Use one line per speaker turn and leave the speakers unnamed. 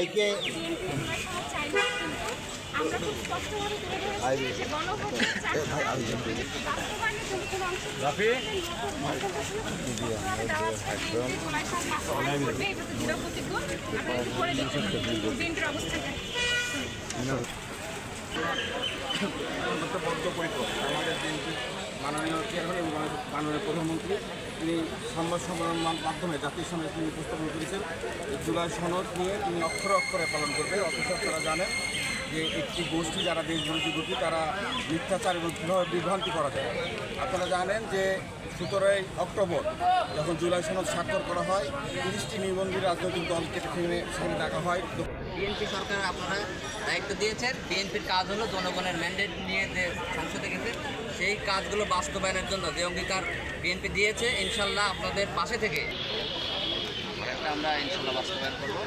ভাইকে
আমরা খুব স্পষ্টভাবে তুলে ধরেছি যে গণভোটের বাস্তবায়নের জন্য কোনো অংশ দেওয়া আছে এটা তো দৃঢ় প্রতিজ্ঞ। আপনারা একটু করে দেখুন বিএনপির অবস্থানটা।
বদ্ধপরিকর আমাদের বিএনপি মাননীয় চেয়ারম্যান এবং মাননীয় প্রধানমন্ত্রী তিনি সংবাদ সম্মেলনের মাধ্যমে জাতির সামনে তিনি উপস্থাপন করেছেন জুলাই সনদ নিয়ে তিনি অক্ষরে অক্ষরে পালন করবে। অথচ তারা জানেন যে একটি গোষ্ঠী যারা দেশবিরোধী গোষ্ঠী তারা মিথ্যাচার এবং কীভাবে বিভ্রান্তি করা যায়। আপনারা জানেন যে 17 অক্টোবর যখন জুলাই সনদ স্বাক্ষর করা হয় 30টি নিবন্ধিত রাজনৈতিক দলকে সেখানে ডাকা হয়।
বিএনপি সরকার আপনারা দায়িত্ব দিয়েছেন, বিএনপির কাজ হলো জনগণের ম্যান্ডেট নিয়ে যে সংসদে গেছে সেই কাজগুলো বাস্তবায়নের জন্য যে অঙ্গীকার বিএনপি দিয়েছে ইনশাল্লাহ আপনাদের পাশে থেকে আমরা ইনশাল্লাহ বাস্তবায়ন করবো।